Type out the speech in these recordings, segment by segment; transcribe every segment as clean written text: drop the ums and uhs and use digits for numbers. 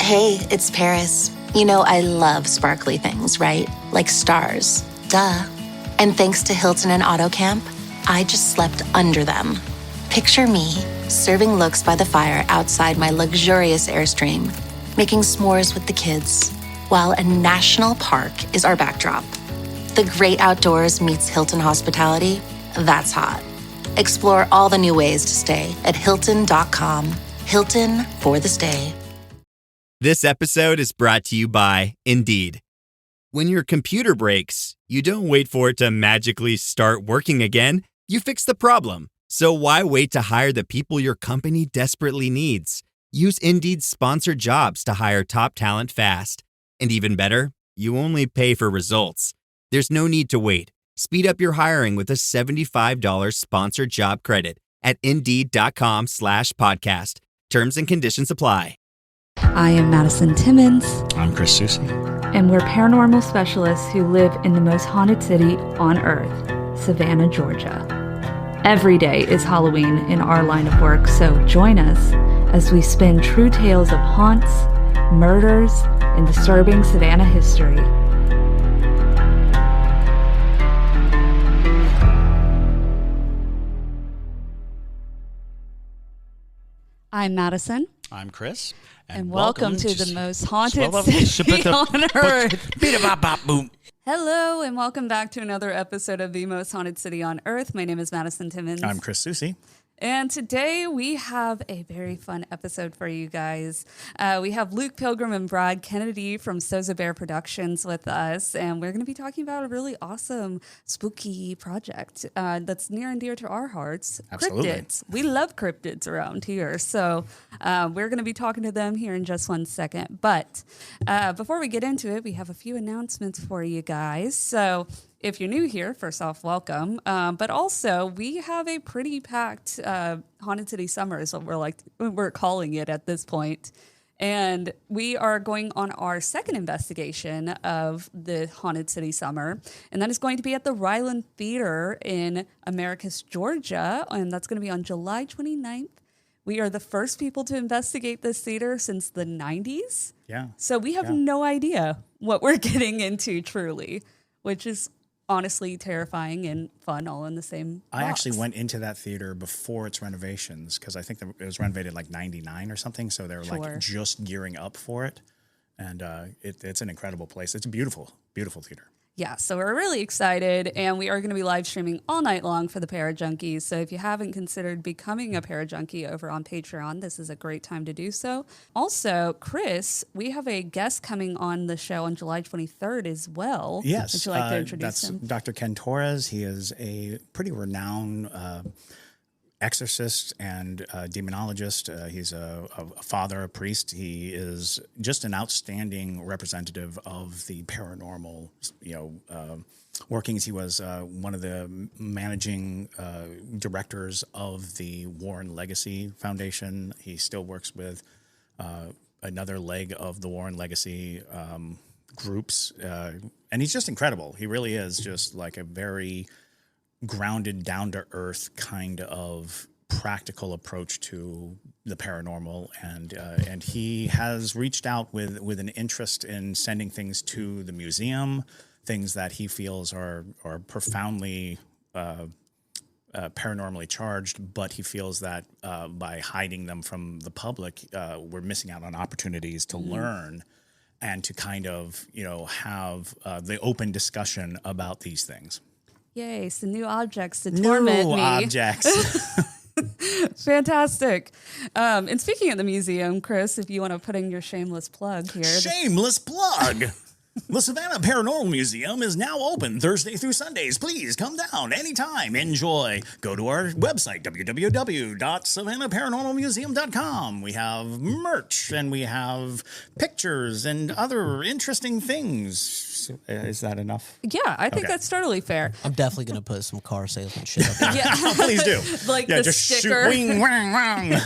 Hey, it's Paris. You know I love sparkly things, right? Like stars. Duh. And thanks to Hilton and AutoCamp, I just slept under them. Picture me, serving looks by the fire outside my luxurious Airstream, making s'mores with the kids, while a national park is our backdrop. The great outdoors meets Hilton hospitality. That's hot. Explore all the new ways to stay at Hilton.com. Hilton for the stay. This episode is brought to you by Indeed. When your computer breaks, you don't wait for it to magically start working again. You fix the problem. So why wait to hire the people your company desperately needs? Use Indeed's sponsored jobs to hire top talent fast. And even better, you only pay for results. There's no need to wait. Speed up your hiring with a $75 sponsored job credit at Indeed.com/podcast. Terms and conditions apply. I am Madison Timmons. I'm Chris Susi. And we're paranormal specialists who live in the most haunted city on earth, Savannah, Georgia. Every day is Halloween in our line of work, so join us as we spin true tales of haunts, murders, and disturbing Savannah history. I'm Madison. I'm Chris. And welcome to the most haunted city on earth. Hello, and welcome back to another episode of the most haunted city on earth. My name is Madison Timmons. I'm Chris Susi. And today we have a very fun episode for you guys. We have Luke Pilgrim and Brad Kennedy from Soza Bear Productions with us, and we're going to be talking about a really awesome, spooky project that's near and dear to our hearts. Absolutely. Cryptids. We love cryptids around here, so we're going to be talking to them here in just one second. But before we get into it, we have a few announcements for you guys. So if you're new here, first off, welcome. But also, we have a pretty packed Haunted City Summer is what we're calling it at this point. And we are going on our second investigation of the Haunted City Summer. And that is going to be at the Ryland Theater in Americus, Georgia. And that's going to be on July 29th. We are the first people to investigate this theater since the 90s. Yeah. So we have no idea what we're getting into, truly, which is honestly terrifying and fun all in the same box. I actually went into that theater before its renovations because I think it was renovated like 99 or something. So they're like just gearing up for it. And it's an incredible place. It's a beautiful, beautiful theater. Yeah, so we're really excited, and we are going to be live streaming all night long for the Parajunkies. So if you haven't considered becoming a Parajunkie over on Patreon, this is a great time to do so. Also, Chris, we have a guest coming on the show on July 23rd as well. Yes. Would you like to introduce him? Dr. Ken Torres. He is a pretty renowned exorcist and demonologist. He's a father, a priest. He is just an outstanding representative of the paranormal, workings. He was one of the managing directors of the Warren Legacy Foundation. He still works with another leg of the Warren Legacy groups. And he's just incredible. He really is just like a very grounded, down-to-earth kind of practical approach to the paranormal, and he has reached out with an interest in sending things to the museum, things that he feels are profoundly paranormally charged, but he feels that by hiding them from the public, we're missing out on opportunities to learn and to kind of have the open discussion about these things. Yay, some new objects to torment me. New objects. Fantastic. And speaking of the museum, Chris, if you want to put in your shameless plug here. Shameless plug. The Savannah Paranormal Museum is now open Thursday through Sundays. Please come down anytime. Enjoy. Go to our website, www.savannahparanormalmuseum.com. We have merch and we have pictures and other interesting things. Is that enough? Yeah, I think that's totally fair. I'm definitely going to put some car salesman shit up there. Yeah. Please do. Like the just sticker. Shoot, wing, wang, wang.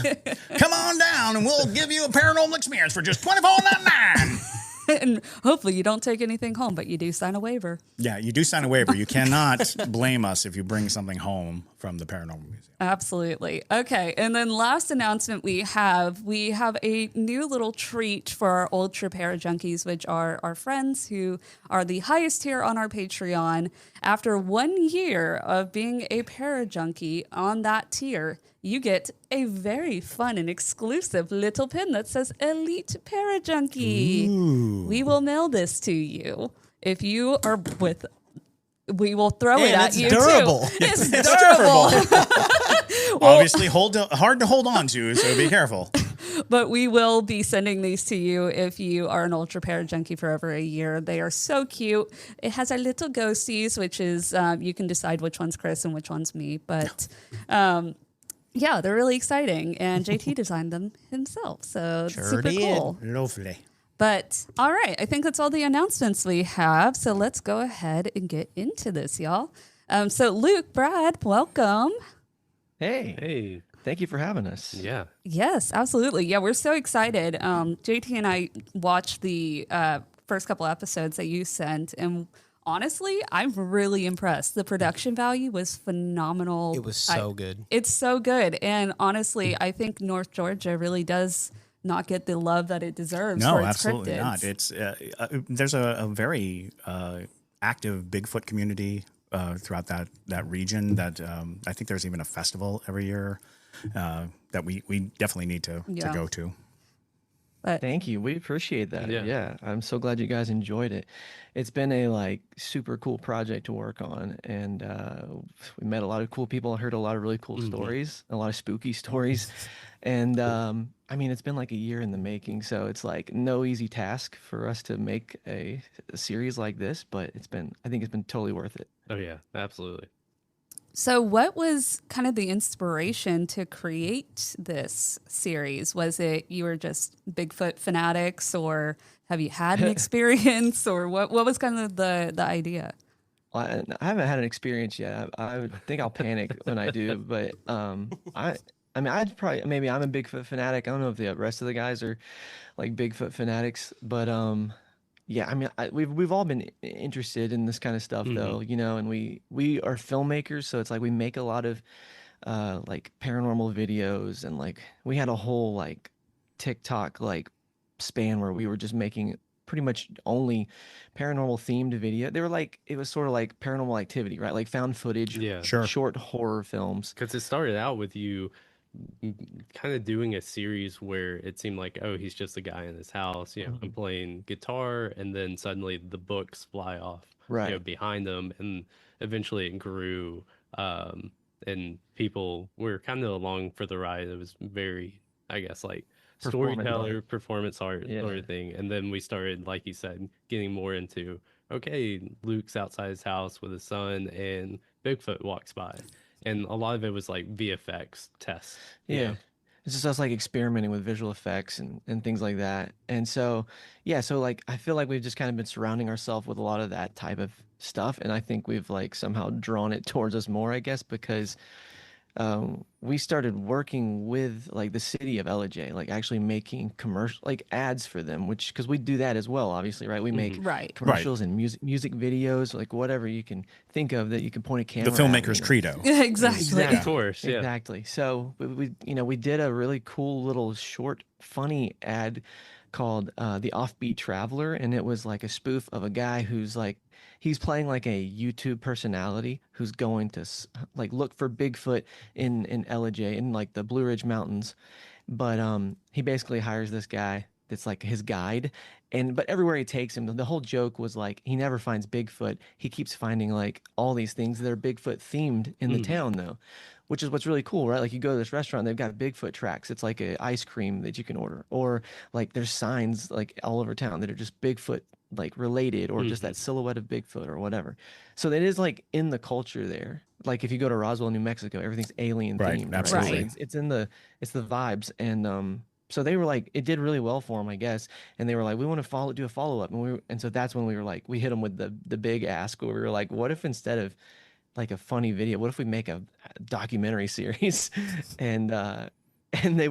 Come on down and we'll give you a paranormal experience for just $24.99. And hopefully you don't take anything home, but you do sign a waiver. Yeah, you do sign a waiver. You cannot blame us if you bring something home from the Paranormal Museum. Absolutely. Okay. And then last announcement we have a new little treat for our Ultra Para Junkies, which are our friends who are the highest tier on our Patreon. After 1 year of being a Para Junkie on that tier, you get a very fun and exclusive little pin that says Elite Para Junkie. Ooh. We will mail this to you. If you are with, we will throw it at you durable. too. It's durable. Obviously, hard to hold on to, so be careful. But we will be sending these to you if you are an Ultra Para Junkie for over a year. They are so cute. It has our little ghosties, which is, you can decide which one's Chris and which one's me. But yeah, they're really exciting. And JT designed them himself. So it's super cool. Lovely. But all right, I think that's all the announcements we have. So let's go ahead and get into this, y'all. So Luke, Brad, welcome. Hey, thank you for having us. Yeah. Yes, absolutely. Yeah, we're so excited. JT and I watched the first couple episodes that you sent, and honestly, I'm really impressed. The production value was phenomenal. It was so good. It's so good. And honestly, I think North Georgia really does not get the love that it deserves. No, for its absolutely cryptids. not. It's there's a very active Bigfoot community throughout that region. That I think there's even a festival every year that we definitely need to go to. But Thank you. We appreciate that. Yeah. Yeah. I'm so glad you guys enjoyed it. It's been a super cool project to work on, and we met a lot of cool people. I heard a lot of really cool stories, a lot of spooky stories. And I mean, it's been like a year in the making, so it's like no easy task for us to make a series like this, but I think it's been totally worth it. Oh yeah, absolutely. So what was kind of the inspiration to create this series? Was it you were just Bigfoot fanatics, or have you had an experience, or what was kind of the idea? Well, I haven't had an experience yet. I would think I'll panic when I do, but I mean, maybe I'm a Bigfoot fanatic. I don't know if the rest of the guys are like Bigfoot fanatics, but yeah, I mean, we've all been interested in this kind of stuff, though, and we are filmmakers, so it's like we make a lot of like paranormal videos, and like we had a whole like TikTok like span where we were just making pretty much only paranormal themed video. They were like, it was sort of like Paranormal Activity, right? Like found footage, Yeah. Sure. short horror films. Because it started out with you kind of doing a series where it seemed like, oh, he's just a guy in his house, I'm playing guitar, and then suddenly the books fly off, Right. behind them, and eventually it grew, and people were kind of along for the ride. It was very, I guess, like Performance storyteller, art. performance art sort of thing, and then we started, like you said, getting more into, okay, Luke's outside his house with his son, and Bigfoot walks by. And a lot of it was like VFX tests. Yeah. It's just us like experimenting with visual effects and things like that. And so, yeah, so like I feel like we've just kind of been surrounding ourselves with a lot of that type of stuff. And I think we've like somehow drawn it towards us more, I guess, because we started working with like the city of Ellijay, like actually making commercial like ads for them, which because we do that as well, obviously, right? We make Right. commercials and music videos, like whatever you can think of that you can point a camera The at, filmmaker's credo. Exactly. Of course, yeah. Exactly. So we did a really cool little short, funny ad called "The Offbeat Traveler," and it was like a spoof of a guy who's like he's playing like a YouTube personality who's going to like look for Bigfoot in Ellijay in like the Blue Ridge Mountains, but he basically hires this guy that's like his guide, but everywhere he takes him, the whole joke was like he never finds Bigfoot. He keeps finding like all these things that are Bigfoot themed in the town though, which is what's really cool, right? Like you go to this restaurant, they've got Bigfoot tracks. It's like a ice cream that you can order, or like there's signs like all over town that are just Bigfoot like related, or just that silhouette of Bigfoot or whatever. So it is like in the culture there. Like if you go to Roswell, New Mexico, everything's alien themed. Absolutely. Right? It's it's the vibes, and so they were like, it did really well for them, I guess. And they were like, we want to do a follow up, and so that's when we were like, we hit them with the big ask, where we were like, what if instead of like a funny video, what if we make a documentary series? And and they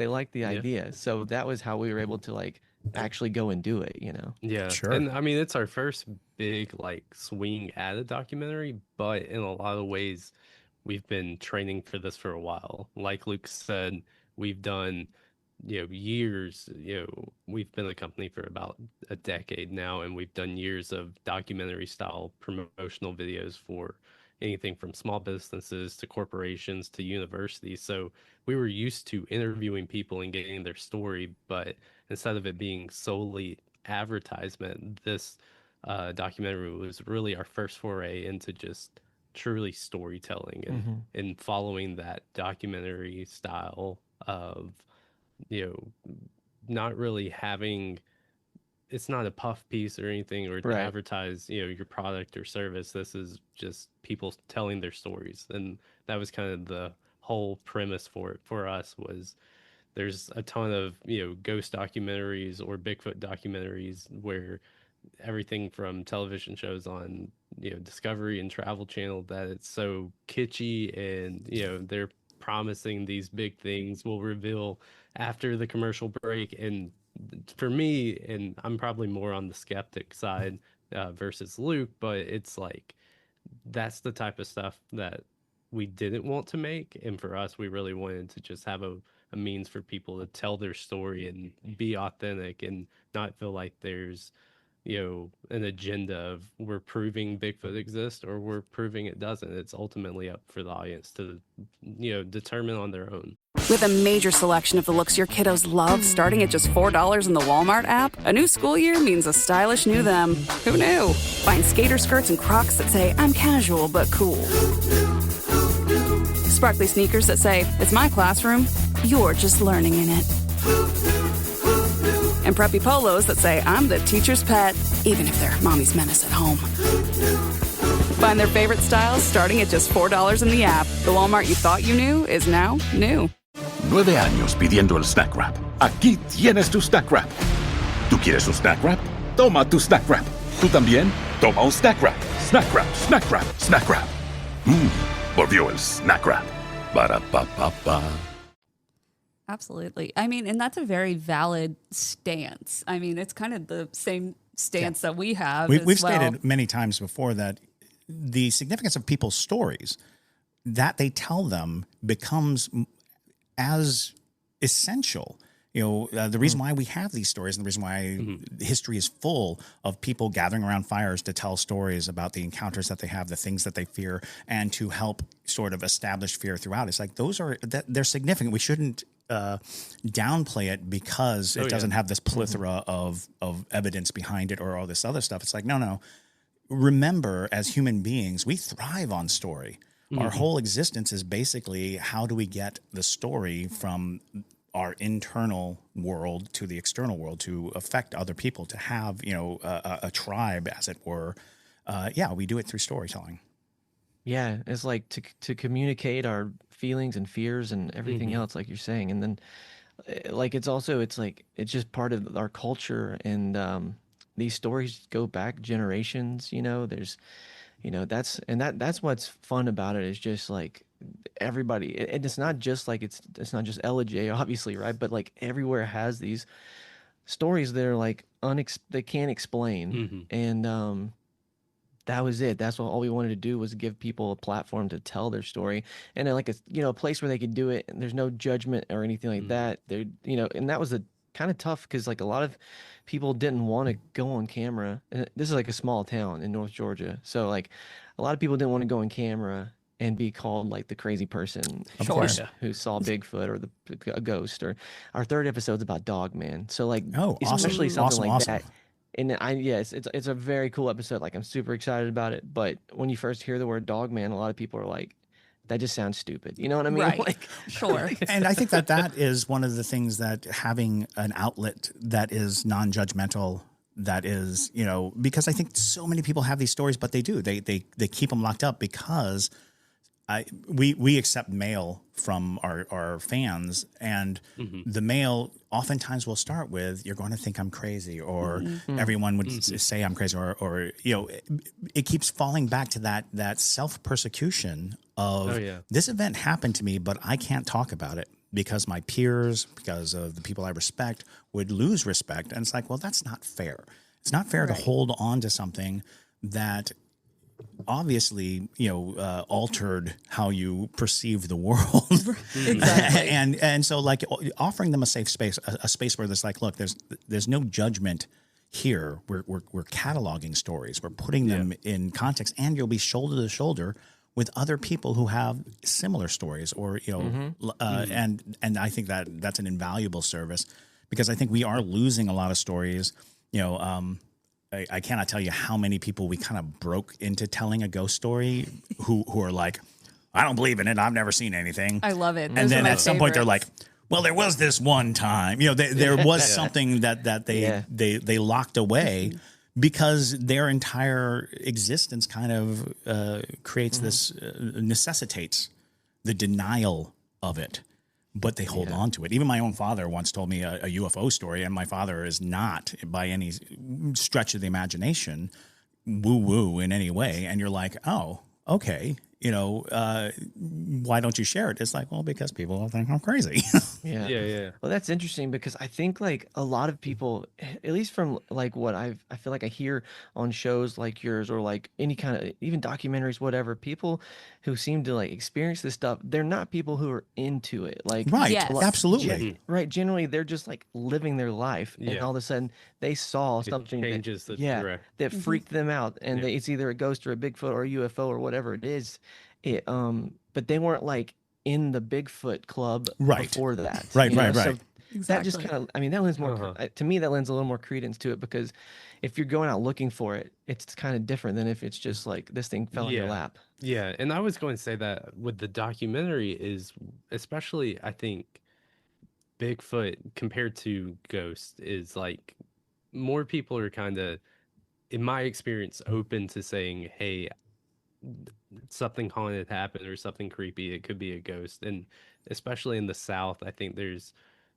liked the idea. So that was how we were able to like actually go and do it, you know. Yeah. Sure. And I mean, it's our first big like swing at a documentary, but in a lot of ways, we've been training for this for a while. Like Luke said, we've done, years, we've been a company for about a decade now, and we've done years of documentary style promotional videos for anything from small businesses to corporations to universities. So we were used to interviewing people and getting their story, but instead of it being solely advertisement, this documentary was really our first foray into just truly storytelling and following that documentary style of, you know, not really having, it's not a puff piece or anything or to Right. advertise, your product or service. This is just people telling their stories. And that was kind of the whole premise for it for us. Was there's a ton of, ghost documentaries or Bigfoot documentaries where everything from television shows on, Discovery and Travel Channel, that it's so kitschy and, they're promising these big things will reveal after the commercial break. And for me, and I'm probably more on the skeptic side versus Luke, but it's like that's the type of stuff that we didn't want to make. And for us, we really wanted to just have a means for people to tell their story and be authentic and not feel like there's, an agenda of we're proving Bigfoot exists or we're proving it doesn't. It's ultimately up for the audience to, determine on their own. With a major selection of the looks your kiddos love starting at just $4 in the Walmart app, a new school year means a stylish new them. Who knew? Find skater skirts and Crocs that say, I'm casual but cool. Sparkly sneakers that say, it's my classroom, you're just learning in it. And preppy polos that say, I'm the teacher's pet, even if they're mommy's menace at home. Find their favorite styles starting at just $4 in the app. The Walmart you thought you knew is now new. 9 años pidiendo el Snack Wrap. Aquí tienes tu Snack Wrap. ¿Tú quieres un Snack Wrap? Toma tu Snack Wrap. ¿Tú también? Toma un Snack Wrap. Snack Wrap, Snack Wrap, Snack Wrap. Volvió el Snack Wrap. Para pa pa pa. Absolutely. I mean, and that's a very valid stance. I mean, it's kind of the same stance that we have. We've stated many times before that the significance of people's stories, that they tell them, becomes as essential. The reason why we have these stories and the reason why history is full of people gathering around fires to tell stories about the encounters that they have, the things that they fear, and to help sort of establish fear throughout. It's like they're significant. We shouldn't downplay it because it doesn't have this plethora of evidence behind it or all this other stuff. It's like, no. Remember, as human beings, we thrive on story. Our whole existence is basically how do we get the story from our internal world to the external world to affect other people, to have, a tribe, as it were. We do it through storytelling. Yeah, it's like to communicate our feelings and fears and everything else, like you're saying. And then like it's just part of our culture. And these stories go back generations, there's, that's what's fun about it, is just like everybody, and it's not just like it's not just Ellijay, obviously, right? But like everywhere has these stories that are like they can't explain. And that was it. That's all we wanted to do, was give people a platform to tell their story, and like a place where they could do it, and there's no judgment or anything like that. And that was kind of tough, because like a lot of people didn't want to go on camera. And this is like a small town in North Georgia, so like a lot of people didn't want to go on camera and be called like the crazy person who saw Bigfoot or a ghost. Or our third episode's about Dogman, so like especially something like that. And it's a very cool episode. Like I'm super excited about it. But when you first hear the word Dogman, a lot of people are like, that just sounds stupid. You know what I mean? Right. Like, sure. And I think that is one of the things, that having an outlet that is non-judgmental, that is, because I think so many people have these stories, but they keep them locked up because we accept mail from our fans, and the mail oftentimes will start with, you're going to think I'm crazy, or everyone would say I'm crazy, or it keeps falling back to that self-persecution of this event happened to me, but I can't talk about it because my peers, because of the people I respect, would lose respect. And it's like, well, that's not fair. It's not fair to hold on to something that obviously, altered how you perceive the world. Exactly. and so like offering them a safe space, a space where there's like, look, there's no judgment here. We're cataloging stories. We're putting them in context, and you'll be shoulder to shoulder with other people who have similar stories, or and I think that's an invaluable service, because I think we are losing a lot of stories. I cannot tell you how many people we kind of broke into telling a ghost story who are like, I don't believe in it. I've never seen anything. I love it. And then at some point they're like, well, there was this one time, there was something that they locked away, because their entire existence kind of creates this, necessitates the denial of it, but they hold on to it. Even my own father once told me a UFO story, and my father is not by any stretch of the imagination woo-woo in any way. And you're like, oh, okay. Why don't you share it? It's like, well, because people will think I'm crazy. Yeah. Well, that's interesting, because I think like a lot of people, at least from like what I feel like I hear on shows like yours, or like any kind of even documentaries, whatever, people who seem to like experience this stuff, they're not people who are into it. Like, right. Yes. Absolutely. Right. Generally, they're just like living their life, and all of a sudden they saw something changes that, the direct. that freaked them out, and it's either a ghost or a Bigfoot or a UFO or whatever it is. But they weren't like in the Bigfoot club before that. Right. So Exactly. that just kind of, that lends more, to me, that lends a little more credence to it, because if you're going out looking for it, it's kind of different than if it's just like this thing fell in your lap. Yeah. And I was going to say that with the documentary is, especially, I think Bigfoot compared to Ghost is like, more people are kind of, in my experience, open to saying, hey, something haunted happened or something creepy. It could be a ghost. And especially in the South, I think there's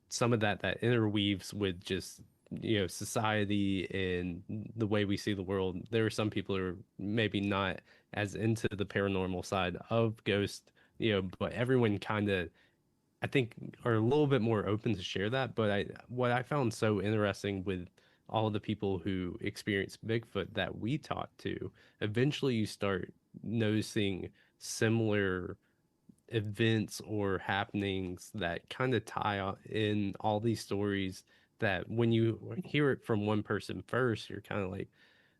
some of that interweaves with just, society and the way we see the world. There are some people who are maybe not as into the paranormal side of ghosts, but everyone kind of, I think, are a little bit more open to share that. But what I found so interesting with all of the people who experience Bigfoot that we talked to, eventually you start noticing similar events or happenings that kind of tie in all these stories, that when you hear it from one person first, you're kind of like,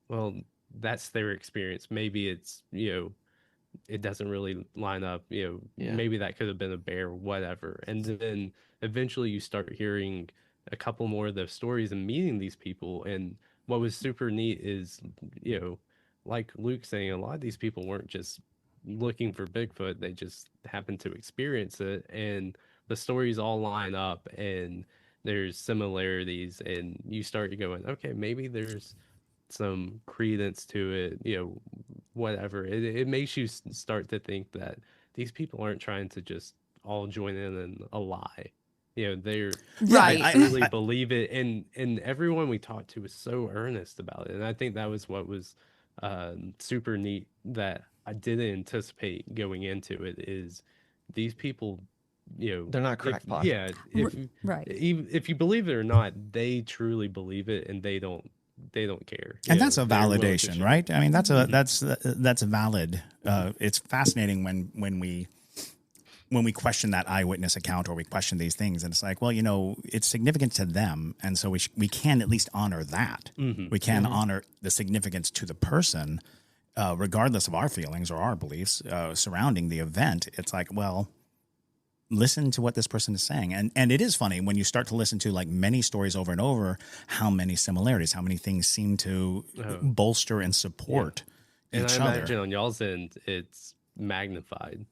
well, that's their experience. Maybe it's, it doesn't really line up, maybe that could have been a bear or whatever. And then eventually you start hearing a couple more of those stories and meeting these people. And what was super neat is, like Luke saying, a lot of these people weren't just looking for Bigfoot, they just happened to experience it, and the stories all line up and there's similarities, and you start going, okay, maybe there's some credence to it, whatever. It makes you start to think that these people aren't trying to just all join in a lie. They're Right. They really believe it, and everyone we talked to was so earnest about it. And I think that was what was super neat that I didn't anticipate going into it, is these people, They're not crackpots. If you believe it or not, they truly believe it, and they don't care. And that's a validation, right? I mean, that's a valid. It's fascinating when we question that eyewitness account, or we question these things, and it's like, well, it's significant to them, and so we can at least honor that. We can honor the significance to the person, regardless of our feelings or our beliefs surrounding the event. It's like, well, listen to what this person is saying. And it is funny when you start to listen to like many stories over and over, how many similarities, how many things seem to bolster and support each and I other. imagine on y'all's end, it's magnified,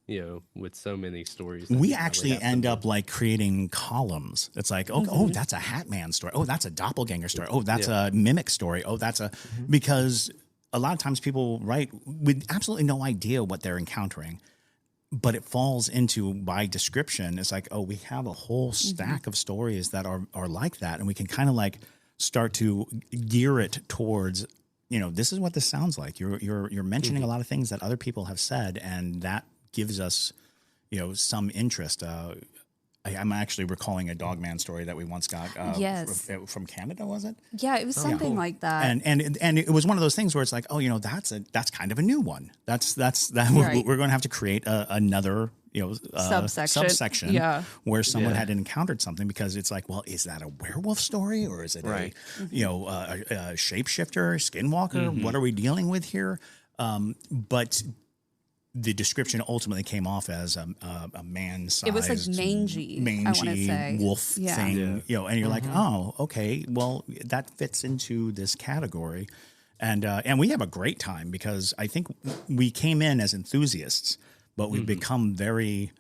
with so many stories. We actually end up like creating columns. It's like, oh, that's a Hat Man story. Oh, that's a doppelganger story. Oh, that's a mimic story. Oh, that's a, because a lot of times people write with absolutely no idea what they're encountering, but it falls into, by description, it's like, oh, we have a whole stack of stories that are like that. And we can kind of like start to gear it towards, this is what this sounds like. You're mentioning a lot of things that other people have said, and that gives us, some interest. I'm actually recalling a Dogman story that we once got. Yes. From Canada, was it? Yeah, it was something like that. And it was one of those things where it's like, oh, that's kind of a new one. That's Right. we're going to have to create another subsection where someone had encountered something, because it's like, well, is that a werewolf story, or is it a shapeshifter, skinwalker? What are we dealing with here? But the description ultimately came off as a man-sized, It was like mangy I wanna say. wolf thing, and you're like, oh, okay, well, that fits into this category, and we have a great time, because I think we came in as enthusiasts, but we've become very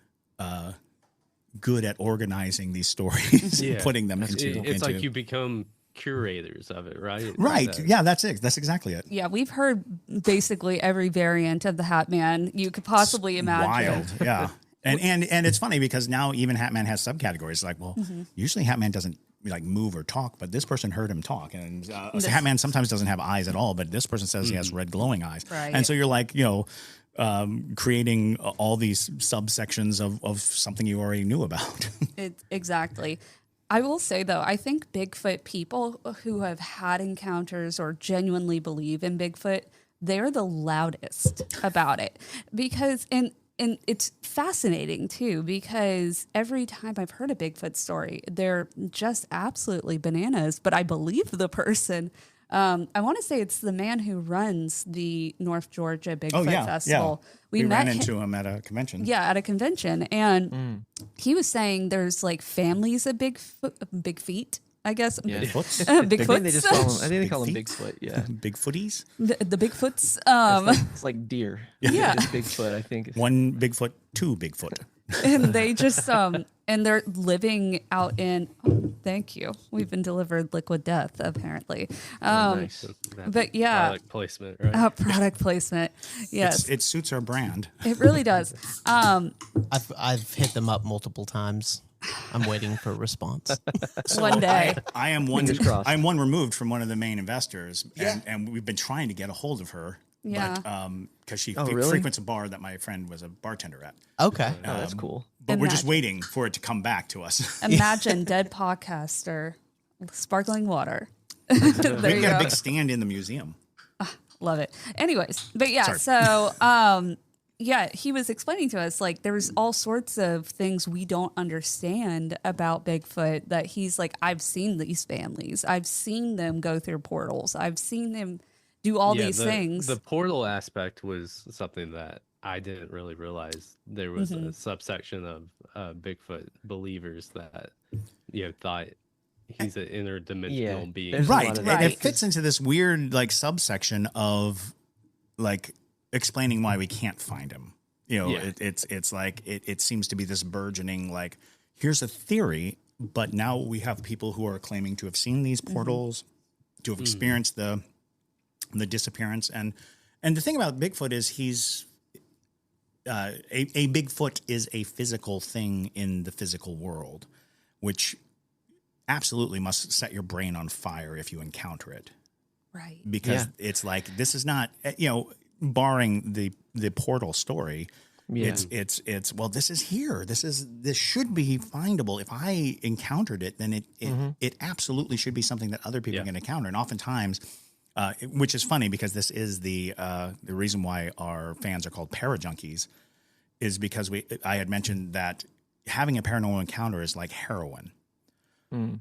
good at organizing these stories and putting them into. It's like you become curators of it, right? Right. Yeah, that's it. That's exactly it. Yeah, we've heard basically every variant of the Hat Man you could possibly imagine. Wild. Yeah. And it's funny, because now even Hat Man has subcategories. Like, well, usually Hat Man doesn't like move or talk, but this person heard him talk. And Hat Man sometimes doesn't have eyes at all, but this person says he has red glowing eyes. Right. And so you're like, creating all these subsections of something you already knew about. Exactly. I will say, though, I think Bigfoot people who have had encounters or genuinely believe in Bigfoot, they're the loudest about it. Because, and it's fascinating, too, because every time I've heard a Bigfoot story, they're just absolutely bananas, but I believe the person. I want to say it's the man who runs the North Georgia Bigfoot Festival. Yeah. We ran into him at a convention. Yeah, at a convention. And he was saying there's like families of big feet, I guess. Yeah. Bigfoots? Bigfoots. I think they call them Bigfoot. Yeah. Bigfooties? The Bigfoots. It's like deer. Yeah. Just Bigfoot, I think. One Bigfoot, two Bigfoot. And they just and they're living out in thank you. We've been delivered liquid death, apparently. Nice. But yeah. Product placement, right? Product placement. Yes. It suits our brand. It really does. I've hit them up multiple times. I'm waiting for a response. One day. I am one. Fingers crossed. I'm one removed from one of the main investors, and we've been trying to get a hold of her. Yeah. But because she really? frequents a bar that my friend was a bartender at. Okay. Oh, that's cool. But we're just waiting for it to come back to us. Imagine dead podcaster, sparkling water. We've There you got a go. big stand in the museum. Love it. Anyways, but yeah, Sorry. so yeah, he was explaining to us like there's all sorts of things we don't understand about Bigfoot that he's like, I've seen these families. I've seen them go through portals. I've seen them do all these things. The portal aspect was something that I didn't really realize there was a subsection of Bigfoot believers that thought he's an interdimensional being. there's a Right. lot of And that. it fits into this weird like subsection of like explaining why we can't find him. It's like it seems to be this burgeoning like, here's a theory, but now we have people who are claiming to have seen these portals, to have experienced the disappearance. And the thing about Bigfoot is he's a Bigfoot is a physical thing in the physical world, which absolutely must set your brain on fire if you encounter it. Right. Because it's like, this is not, barring the portal story, it's well, this is here. This should be findable. If I encountered it, then it absolutely should be something that other people can encounter. And oftentimes, which is funny because this is the reason why our fans are called parajunkies, is because I had mentioned that having a paranormal encounter is like heroin.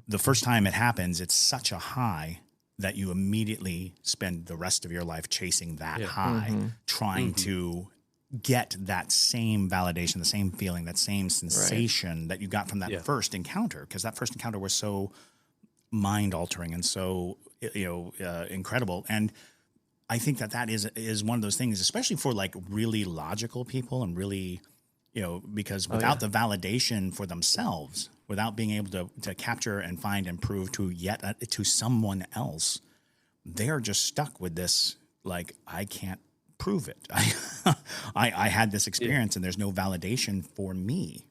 The first time it happens, it's such a high that you immediately spend the rest of your life chasing that high, trying to get that same validation, the same feeling, that same sensation that you got from that first encounter, because that first encounter was so mind-altering and so incredible. And I think that is one of those things, especially for like really logical people and really, because without the validation for themselves, without being able to capture and find and prove to someone else, they're just stuck with this. Like, I can't prove it. I had this experience and there's no validation for me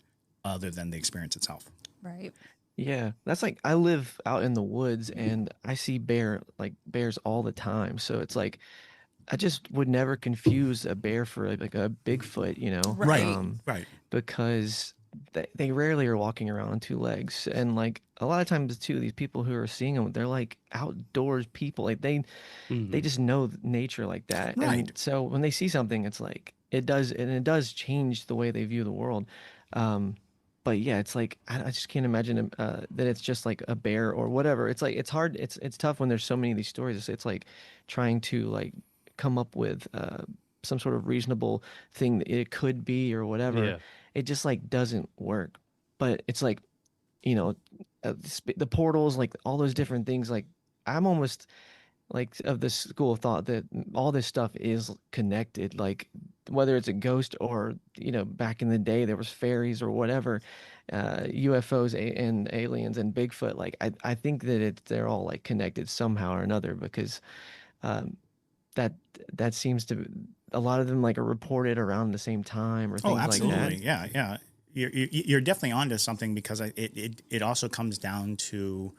other than the experience itself. Right. Yeah, that's like I live out in the woods and I see bears all the time. So it's like I just would never confuse a bear for like a Bigfoot, Right. Right. because they rarely are walking around on two legs, and like a lot of times too, these people who are seeing them, they're like outdoors people, like they just know nature like that, Right. and so when they see something, it's like it does change the way they view the world. But yeah, it's like I just can't imagine that it's just like a bear or whatever. It's like it's hard. It's tough when there's so many of these stories. It's like trying to like come up with some sort of reasonable thing that it could be or whatever. Yeah. It just like doesn't work. But it's like, you know, the portals, like all those different things. Like I'm almost like of the school of thought that all this stuff is connected, like whether it's a ghost or, you know, back in the day there was fairies or whatever, UFOs and aliens and Bigfoot. Like I think that they're all like connected somehow or another, because um, that that seems to, a lot of them like are reported around the same time or Oh, things like that. absolutely. Yeah, yeah. You're definitely onto something, because it also comes down to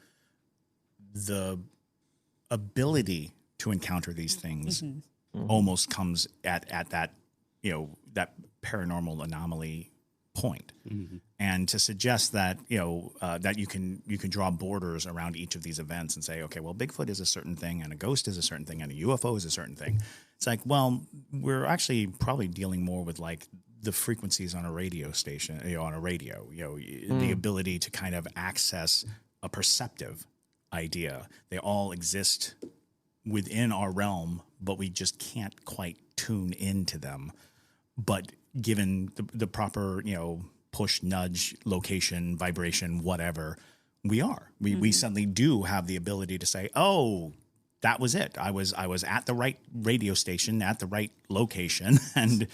the ability to encounter these things. Almost comes at that, you know, that paranormal anomaly point. And to suggest that, you know, that you can draw borders around each of these events and say, okay, well, Bigfoot is a certain thing and a ghost is a certain thing and a UFO is a certain thing. It's like, well, we're actually probably dealing more with like the frequencies on a radio station, you know, on a radio, you know, the ability to kind of access a perceptive idea. They all exist within our realm, but we just can't quite tune into them. But given the proper, you know, push, nudge, location, vibration, whatever, we suddenly do have the ability to say, oh, that was it. I was at the right radio station at the right location, and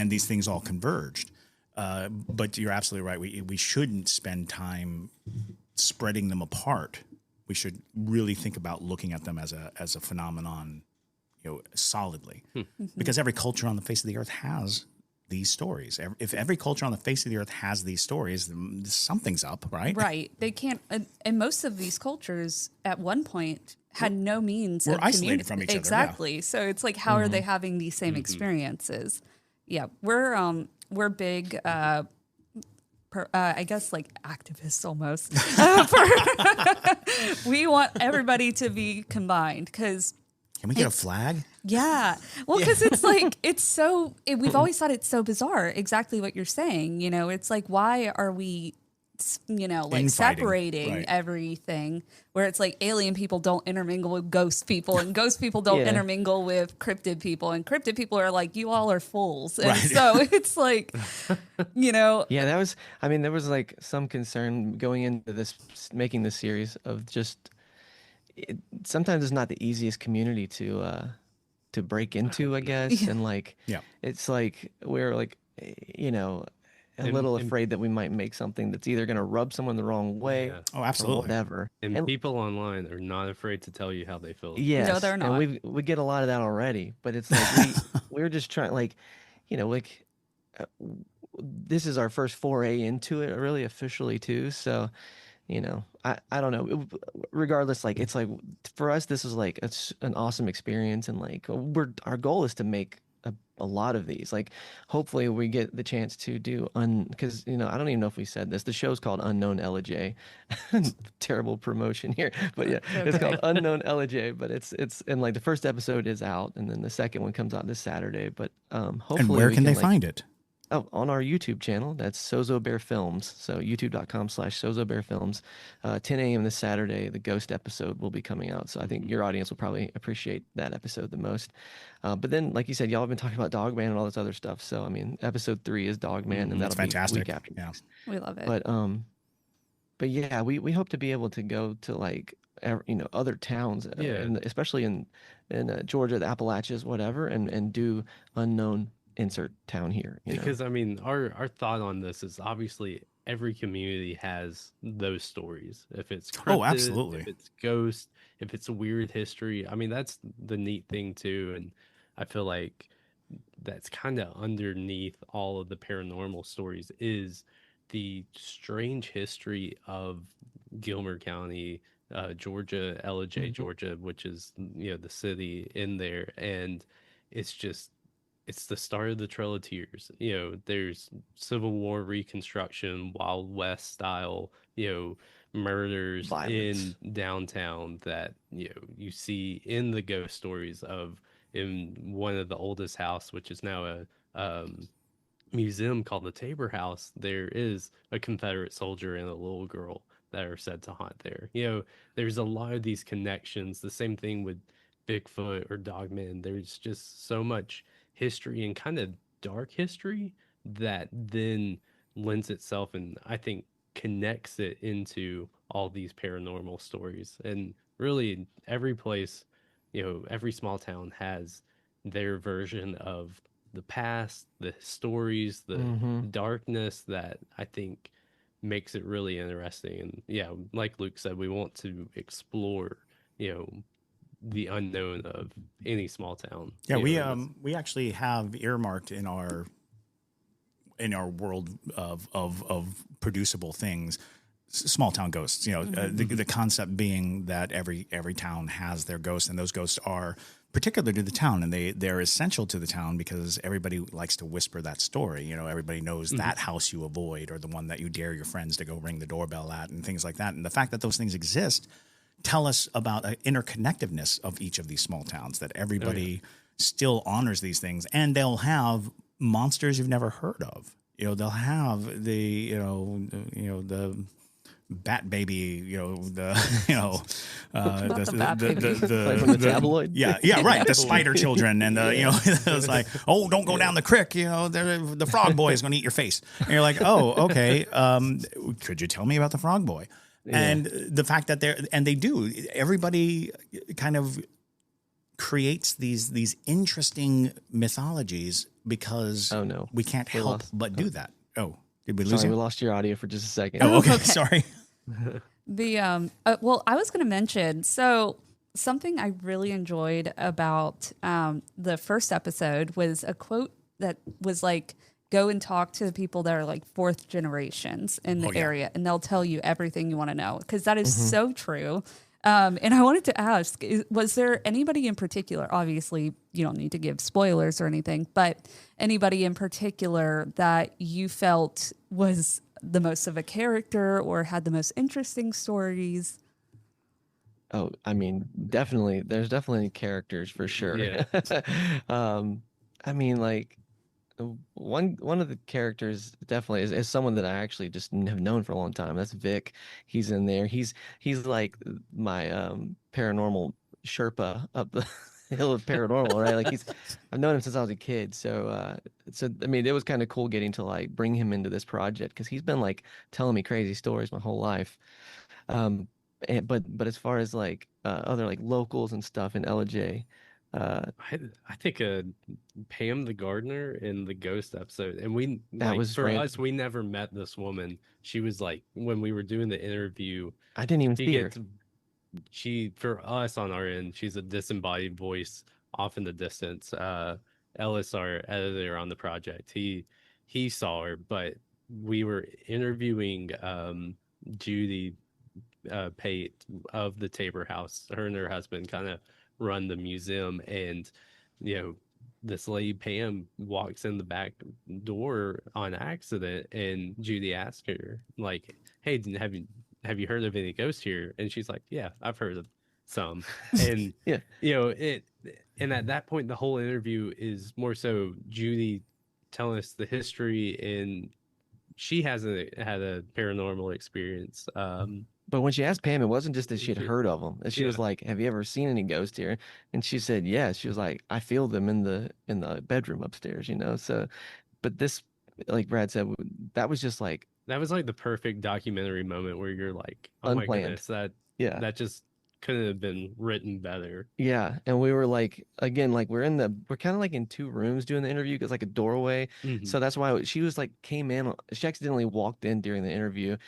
these things all converged. But you're absolutely right. We shouldn't spend time spreading them apart. We should really think about looking at them as a phenomenon, you know, solidly, because every culture on the face of the earth has these stories. If every culture on the face of the earth has these stories, then something's up, right? Right. They can't, and most of these cultures at one point had no means We're of isolated from each other, yeah. Exactly. So it's like, how are they having these same experiences? Yeah, we're big. I guess like activists almost. We want everybody to be combined, because Can we get a flag? yeah. Well, because it's like, we've always thought it's so bizarre, exactly what you're saying. You know, it's like, why are we, you know, like Infighting, separating right. everything, where it's like alien people don't intermingle with ghost people and ghost people don't Yeah. intermingle with cryptid people, and cryptid people are like, you all are fools. And Right. so it's like, you know, Yeah, that was, I mean, there was like some concern going into this, making this series of just, sometimes it's not the easiest community to break into, I guess. And like, Yeah. it's like, we're like, you know, a little afraid that we might make something that's either going to rub someone the wrong way Yeah. Oh, or absolutely. whatever. And people online are not afraid to tell you how they feel. Yes, No, they're not. and we get a lot of that already, but it's like we're just trying, like, you know, like this is our first foray into it, really officially too. So, you know, I don't know. Regardless, like it's like for us, this is like it's an awesome experience, and like our goal is to make a lot of these. Like, hopefully, we get the chance to do because you know I don't even know if we said this. The show's called Unknown Ellijay. Terrible promotion here, but yeah, it's called Unknown Ellijay. But it's and like the first episode is out, and then the second one comes out this Saturday. But hopefully, And where we can they like, find it? Oh, on our YouTube channel. That's Sozo Bear Films. So youtube.com/Sozo Bear Films. 10 a.m. this Saturday, the Ghost episode will be coming out. So I think your audience will probably appreciate that episode the most. But then, like you said, y'all have been talking about Dogman and all this other stuff. So, I mean, episode 3 is Dogman, and That's that'll be fantastic. week after Yeah. next. we love it. But yeah, we hope to be able to go to like, you know, other towns, Yeah. especially in Georgia, the Appalachians, whatever, and do unknown insert town here. You know? Because I mean, our thought on this is obviously every community has those stories. If it's cryptid, absolutely. if it's ghost, if it's a weird history. I mean, that's the neat thing too. And I feel like that's kind of underneath all of the paranormal stories is the strange history of Gilmer County, Georgia, Ellijay, Georgia, which is, you know, the city in there. And it's just it's the start of the Trail of Tears. There's Civil War Reconstruction, Wild West style, murders Violence. in downtown that, you see in the ghost stories of in one of the oldest house, which is now a museum called the Tabor House. There is a Confederate soldier and a little girl that are said to haunt there. There's a lot of these connections. The same thing with Bigfoot or Dogman. There's just so much history and kind of dark history that then lends itself and I think connects it into all these paranormal stories. And really, every place, every small town has their version of the past, the stories, the darkness that I think makes it really interesting. And yeah, like Luke said, we want to explore, the unknown of any small town. Yeah, we actually have earmarked in our world of producible things, small town ghosts. The concept being that every town has their ghosts, and those ghosts are particular to the town, and they're essential to the town because everybody likes to whisper that story. Everybody knows that house you avoid, or the one that you dare your friends to go ring the doorbell at, and things like that. And the fact that those things exist tell us about an interconnectedness of each of these small towns, that everybody still honors these things, and they'll have monsters you've never heard of. They'll have the bat baby, the tabloid. Yeah, right. The spider children, and it's like, oh, don't go down the creek. The frog boy is going to eat your face. And you're like, oh, okay. Could you tell me about the frog boy? Yeah. And the fact that they do. Everybody kind of creates these interesting mythologies because we can't help but do that. Oh, did we lose Sorry, you? we lost your audio for just a second. Oh, okay. Sorry. Well, I was going to mention, so something I really enjoyed about the first episode was a quote that was like, go and talk to the people that are like fourth generations in the area, and they'll tell you everything you want to know, because that is so true. And I wanted to ask, was there anybody in particular, obviously you don't need to give spoilers or anything, but anybody in particular that you felt was the most of a character or had the most interesting stories? Oh, I mean, definitely. There's definitely characters for sure. Yeah. I mean, like one of the characters definitely is someone that I actually just have known for a long time. That's Vic. He's in there. He's like my paranormal Sherpa up the hill of paranormal, right? Like I've known him since I was a kid. So I mean, it was kind of cool getting to like bring him into this project, because he's been like telling me crazy stories my whole life. But as far as like other like locals and stuff in Ellijay, I think Pam the gardener in the ghost episode, and us, we never met this woman. She was like, when we were doing the interview, I didn't even see her. She, for us on our end, she's a disembodied voice off in the distance. Ellis, our editor on the project, he saw her, but we were interviewing Judy Pate of the Tabor House. Her and her husband kind of run the museum, and this lady Pam walks in the back door on accident, and Judy asked her like, hey, have you heard of any ghosts here? And she's like, yeah, I've heard of some. And and at that point the whole interview is more so Judy telling us the history, and she hasn't had a paranormal experience. But when she asked Pam, it wasn't just that she had heard of them. She was like, have you ever seen any ghosts here? And she said, yeah. She was like, I feel them in the bedroom upstairs, So, but this, like Brad said, that was just like, that was like the perfect documentary moment where you're like, oh unplanned. my goodness, that just couldn't have been written better. Yeah. And we were like, again, like we're kind of like in two rooms doing the interview, because like a doorway. So that's why she was like, she accidentally walked in during the interview,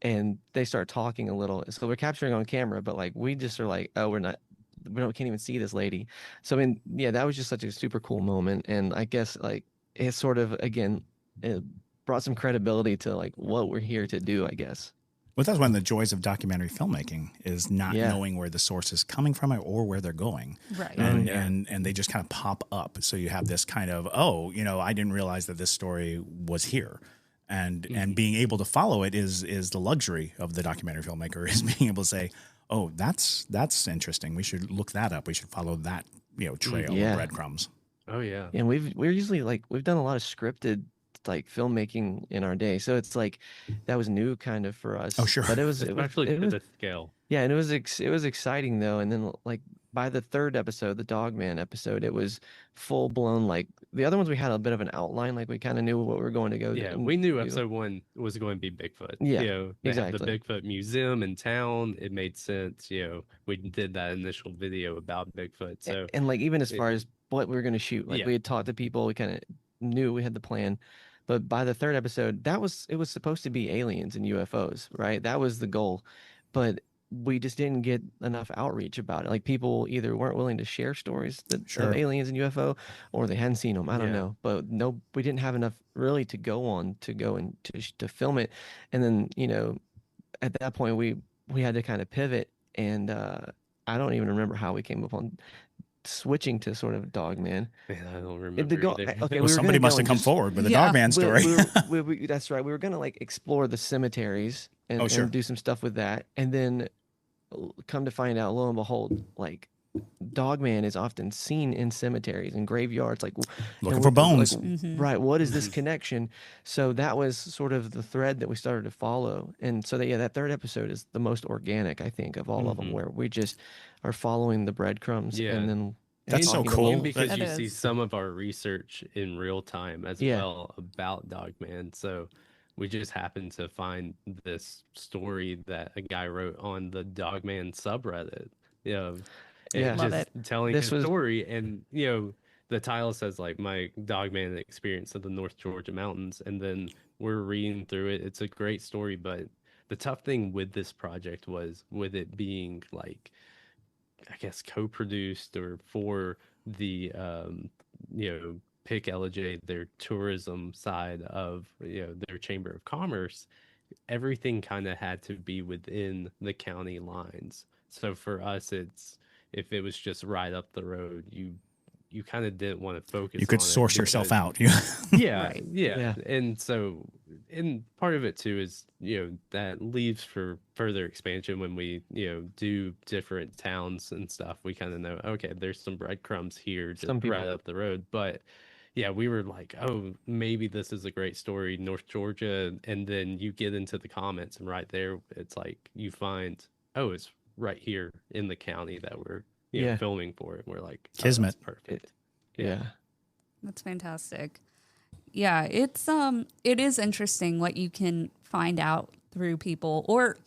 and they start talking a little. So we're capturing on camera, but like we just are like, oh, we can't even see this lady. So I mean, yeah, that was just such a super cool moment. And I guess like it sort of, again, it brought some credibility to like what we're here to do, I guess. Well, that's one of the joys of documentary filmmaking is not Yeah. knowing where the source is coming from or where they're going. Right. And they just kind of pop up. So you have this kind of, I didn't realize that this story was here. And being able to follow it is the luxury of the documentary filmmaker, is being able to say, oh, that's interesting. We should look that up. We should follow that, trail Yeah. of breadcrumbs. Oh yeah. And we're usually we've done a lot of scripted filmmaking in our day, so it's like that was new kind of for us. Oh, sure. But it was Especially to the scale. yeah, and it was exciting though. And then by the third episode, the Dogman episode, it was full blown. Like the other ones, we had a bit of an outline, like we kind of knew what we were going to go. Yeah, and we knew do. episode 1 was going to be Bigfoot. Yeah, They had exactly. the Bigfoot museum in town. It made sense. We did that initial video about Bigfoot. So And even as far as what we were going to shoot, Yeah. we had talked to people, we kind of knew we had the plan. But by the third episode, it was supposed to be aliens and UFOs, right? That was the goal. But we just didn't get enough outreach about it. Like people either weren't willing to share stories Sure. of aliens and UFO, or they hadn't seen them. I don't Yeah. know. But no, we didn't have enough really to go and to film it. And then, at that point we had to kind of pivot. And I don't even remember how we came upon switching to sort of Dogman. man, I don't remember. The go- either. okay, Well, we were somebody gonna must go have and come just- forward with a Yeah. Dogman story. That's right. We were gonna explore the cemeteries and, Oh, sure. and do some stuff with that, and then come to find out, lo and behold, Dogman is often seen in cemeteries and graveyards, Looking for bones. Right. What is this connection? So that was sort of the thread that we started to follow, and so that third episode is the most organic, I think, of all of them, where we just are following the breadcrumbs, Yeah. and then That's so talking to cool. them. Because It you see is. some of our research in real time as Yeah. well about Dogman. So we just happened to find this story that a guy wrote on the Dogman subreddit. And Yeah. Love just telling This his was- story. And, the title says my Dogman experience of the North Georgia mountains. And then we're reading through it. It's a great story. But the tough thing with this project was with it being I guess co-produced or for the Pick Ellijay, their tourism side of their Chamber of Commerce, everything kind of had to be within the county lines. So for us, if it was just right up the road, you kind of didn't want to focus. You could on it source yourself because- out. yeah, Right. yeah, and so part of it too is that leaves for further expansion when we do different towns and stuff. We kind of know, okay, there's some breadcrumbs here just Some people- right up the road. But yeah, we were like, oh, maybe this is a great story, North Georgia, and then you get into the comments and right there it's like you find, oh, it's right here in the county that we're Yeah. filming for, and we're like, oh, Kismet. that's perfect. Yeah. That's fantastic. Yeah, it is interesting what you can find out through people, or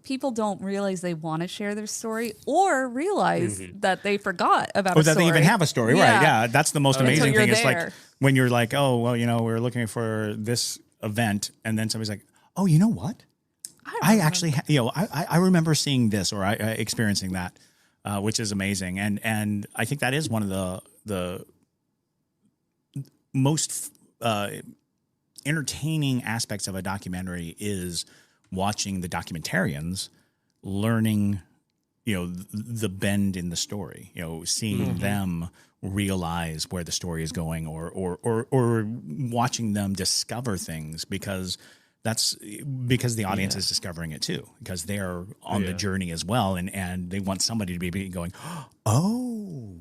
people don't realize they want to share their story or realize that they forgot about Or a that story. they even have a story, right? Yeah, that's the most Until amazing you're thing. It's like there. when you're like, oh, well, we're looking for this event, and then somebody's like, oh, you know what? I actually, I remember seeing this or I experiencing that, which is amazing, and I think that is one of the most entertaining aspects of a documentary is watching the documentarians learning, the bend in the story, seeing them realize where the story is going or watching them discover things because the audience is discovering it too, because they're on the journey as well. And they want somebody to be going, oh,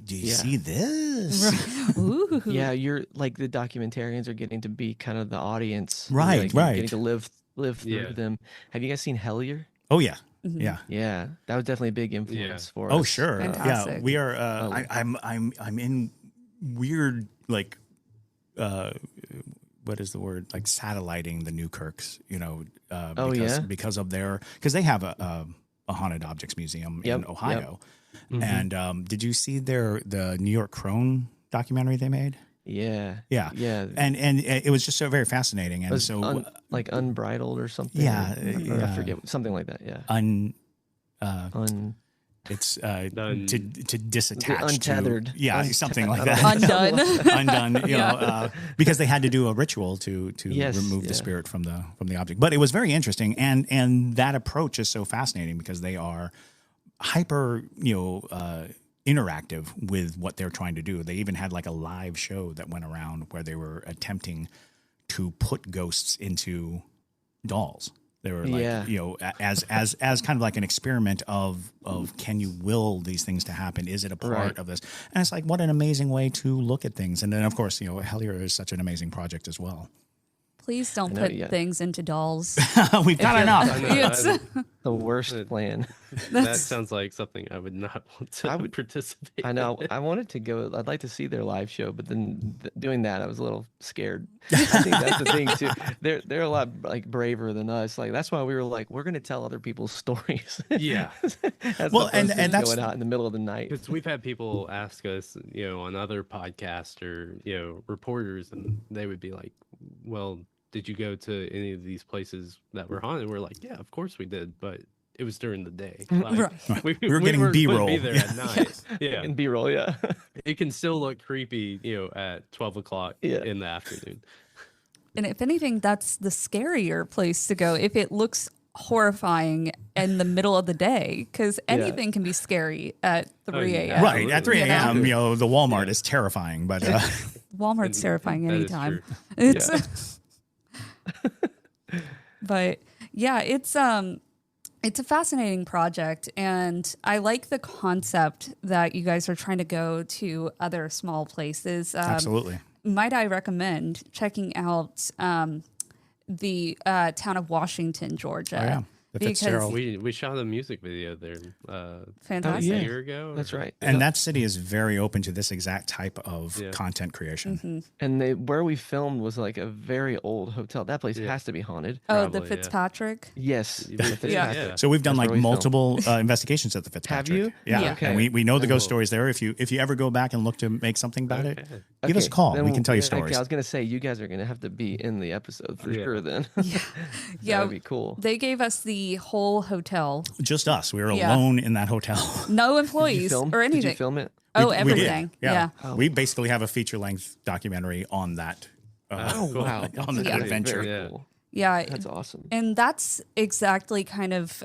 do you see this? Ooh. Yeah, you're the documentarians are getting to be kind of the audience, Right, you're right. getting to live through Yeah. them. Have you guys seen Hellier? Oh yeah. Yeah. Yeah, that was definitely a big influence for us. Oh sure. Yeah. Fantastic. We are I'm in weird what is the word, satelliting the Newkirks, because of because they have a haunted objects museum in Ohio. And did you see the New York Crone documentary they made? Yeah. Yeah. Yeah. And it was just so very fascinating. It And was so Unbridled or something. Yeah, or I yeah. forget, something like that. Yeah. It's Done. to disattach, untethered. Something like that. Undone. Undone, because they had to do a ritual to Yes, remove yeah. the spirit from the object. But it was very interesting, and that approach is so fascinating because they are hyper, interactive with what they're trying to do. They even had like a live show that went around where they were attempting to put ghosts into dolls. They were like, as kind of like an experiment of can you will these things to happen? Is it a part of this? And it's like, what an amazing way to look at things. And then of course, Hellier is such an amazing project as well. Please don't put things into dolls. We've got enough. The worst plan. That sounds like something I would not want to participate. I know. I wanted to go. I'd like to see their live show, but then doing that, I was a little scared. I think that's the thing too. They're a lot like braver than us. Like that's why we were like, we're going to tell other people's stories. Yeah. And that's going out in the middle of the night. Because we've had people ask us, on other podcasts or reporters, and they would be like, "Well, did you go to any of these places that were haunted?" We're like, "Yeah, of course we did, but it was during the day. Like, we were getting B-roll. Be there at night. Yeah, And B-roll, yeah. it can still look creepy, at 12 o'clock in the afternoon." And if anything, that's the scarier place to go if it looks horrifying in the middle of the day, because anything can be scary at 3 a.m. Right, at 3 a.m., the Walmart is terrifying, but Walmart's terrifying That is anytime. true. It's but yeah, it's a fascinating project, and I like the concept that you guys are trying to go to other small places. absolutely. Might I recommend checking out the town of Washington, Georgia? Oh, yeah. The Fitzgerald. We shot a music video there Fantastic. a year ago. That's right. And that city is very open to this exact type of content creation. And where we filmed was like a very old hotel. That place has to be haunted. Oh, the Probably, Fitzpatrick. Yes. the Yeah. Fitzpatrick. So we've done That's like where we filmed. multiple investigations at the Fitzpatrick. you? Yeah. Yeah. Okay. And we know the ghost Cool. stories there. If you ever go back and look to make something about it, Okay. give us a call. then We can tell you okay, stories. I was gonna say you guys are gonna have to be in the episode for sure. Then Yeah, that'd be cool. they gave us the whole hotel, Just us. We were Yeah. alone in that hotel. no Did employees you film? or anything. Did you film it? Oh, We did. everything. Yeah. We basically have a feature-length documentary on that. Oh wow, on that Yeah. adventure. Very Yeah. cool. Yeah. That's awesome. And that's exactly kind of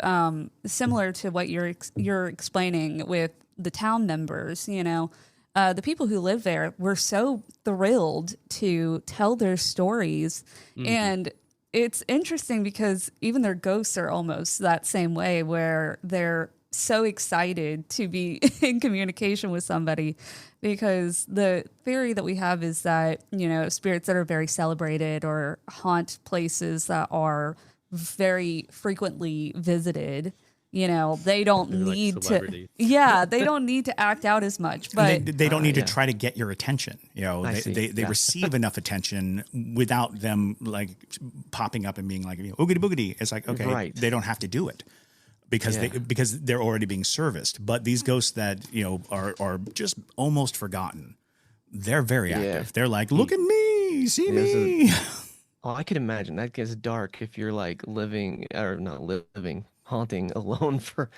similar to what you're explaining with the town members. The people who live there were so thrilled to tell their stories, and it's interesting because even their ghosts are almost that same way, where they're so excited to be in communication with somebody, because the theory that we have is that, spirits that are very celebrated or haunt places that are very frequently visited, they don't They're like need to, celebrities. they don't need to act out as much, but And they don't need yeah. to try to get your attention. I see. They Yeah. receive enough attention without them like popping up and being like, oogity boogity. It's like, okay, Right. they don't have to do it because because they're already being serviced. But these ghosts that, are just almost forgotten, they're very active. They're like, look at me, see me. Oh, I could imagine that gets dark if you're like living or not living, haunting alone for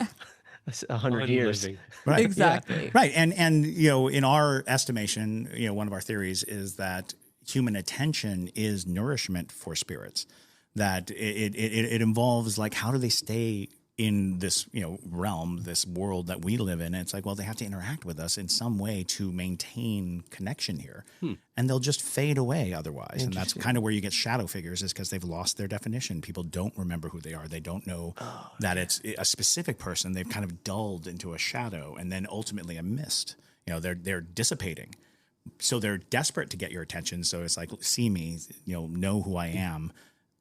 100 years. Unliving. Right. exactly. Right. And in our estimation, one of our theories is that human attention is nourishment for spirits. That it involves like, how do they stay in this, realm, this world that we live in? And it's like, well, they have to interact with us in some way to maintain connection here. And they'll just fade away otherwise. And that's kind of where you get shadow figures, is because they've lost their definition. People don't remember who they are. They don't know that it's a specific person. They've kind of dulled into a shadow and then ultimately a mist. They're dissipating. So they're desperate to get your attention. So it's like, see me, know who I am.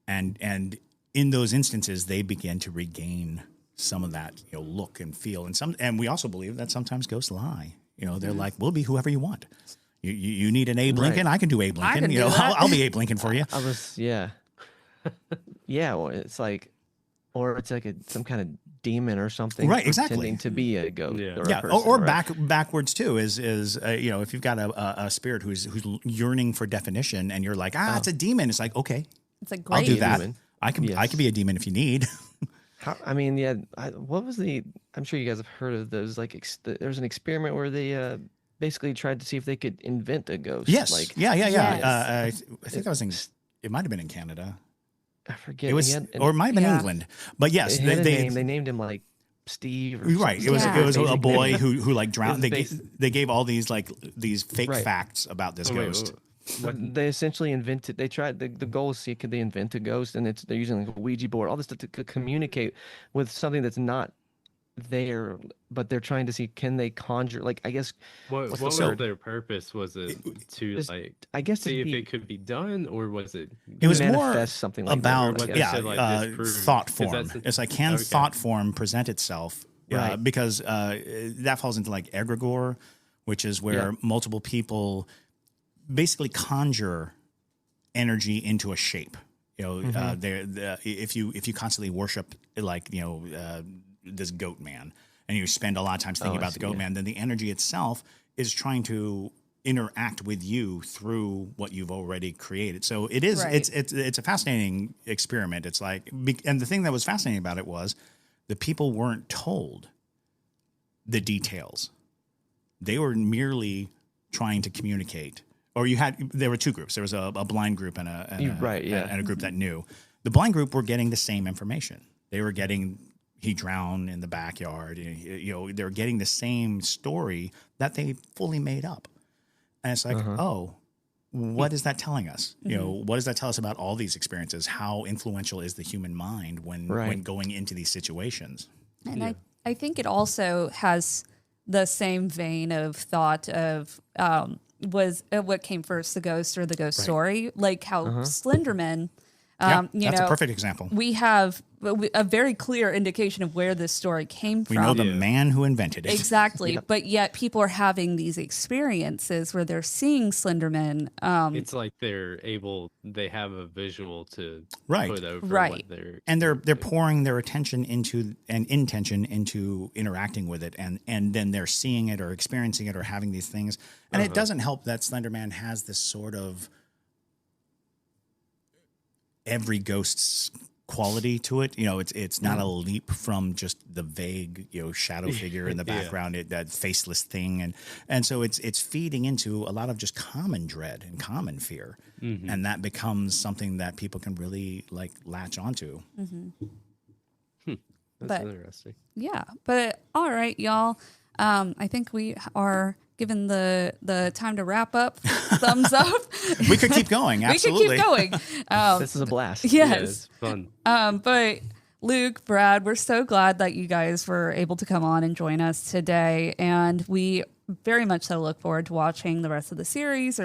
And in those instances, they begin to regain some of that, look and feel. And we also believe that sometimes ghosts lie. They're like, we'll be whoever you want. You need an Abe Lincoln? I can do Abe Lincoln. can do that. I'll be Abe Lincoln for you. Yeah. Well, it's like, or it's like some kind of demon or something. Right, exactly. Pretending to be a ghost. Yeah. Or a Yeah, person, or right? backwards too is if you've got a spirit who's yearning for definition, and you're like, it's a demon. It's like, okay, It's like I'll great. do that. Demon. I can Yes. be a demon if you need. I mean, yeah. What was the? I'm sure you guys have heard of those. Like, there was an experiment where they basically tried to see if they could invent a ghost. Yes. Like, Yeah. Yes. I think that was in. It might have been in Canada. I forget. It was, or it might have been England. But yes, they named him like Steve. Or right. It was a boy who like drowned. They gave all these fake facts about this ghost. What they essentially invented, they tried. The goal is see could they invent a ghost, and they're using like a Ouija board, all this stuff to communicate with something that's not there, but they're trying to see can they conjure. Like, I guess what was their purpose? Was it to I guess see if it could be done, or was it? It was more manifest something like about that, thought form. It's like can thought form present itself? Right. Because that falls into like egregore, which is where multiple people basically conjure energy into a shape. You know, if you constantly worship like this goat man, and you spend a lot of time thinking about the goat man, then the energy itself is trying to interact with you through what you've already created. So it is it's a fascinating experiment. It's like, and the thing that was fascinating about it was the people weren't told the details. They were merely trying to communicate. Or there were two groups. There was a blind group and a group that knew. The blind group were getting the same information. They were getting he drowned in the backyard. They were getting the same story that they fully made up. And it's like, what is that telling us? What does that tell us about all these experiences? How influential is the human mind when going into these situations? And I think it also has the same vein of thought of was what came first, the ghost or the ghost story, like how Slenderman. That's a perfect example. We have a very clear indication of where this story came from. We know the man who invented it. Exactly. But yet people are having these experiences where they're seeing Slenderman. It's like they have a visual to put over what they're... And they're pouring their attention into and intention into interacting with it, and then they're seeing it or experiencing it or having these things. And it doesn't help that Slenderman has this sort of every ghost's quality to it. It's not a leap from just the vague, shadow figure in the background, that faceless thing. And so it's feeding into a lot of just common dread and common fear. Mm-hmm. And that becomes something that people can really like latch onto. Mm-hmm. That's interesting. Yeah. But all right, y'all. I think we are given the time to wrap up. Thumbs up. We could keep going. Absolutely. We could keep going. This is a blast. Yes. Yeah, it's fun. But Luke, Brad, we're so glad that you guys were able to come on and join us today. And we very much so look forward to watching the rest of the series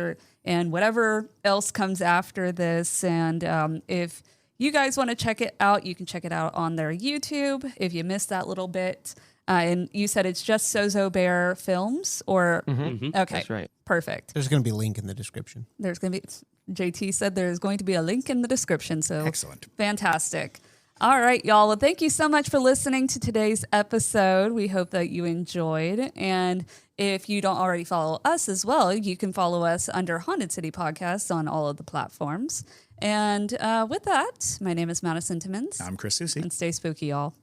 and whatever else comes after this. And if you guys want to check it out, you can check it out on their YouTube if you missed that little bit. And you said it's just Sozo Bear Films, or okay, that's right. Perfect. There's going to be a link in the description. JT said there's going to be a link in the description. So excellent, fantastic. All right, y'all. Well, thank you so much for listening to today's episode. We hope that you enjoyed. And if you don't already follow us as well, you can follow us under Haunted City Podcast on all of the platforms. And with that, my name is Madison Timmons. I'm Chris Soucy. And stay spooky, y'all.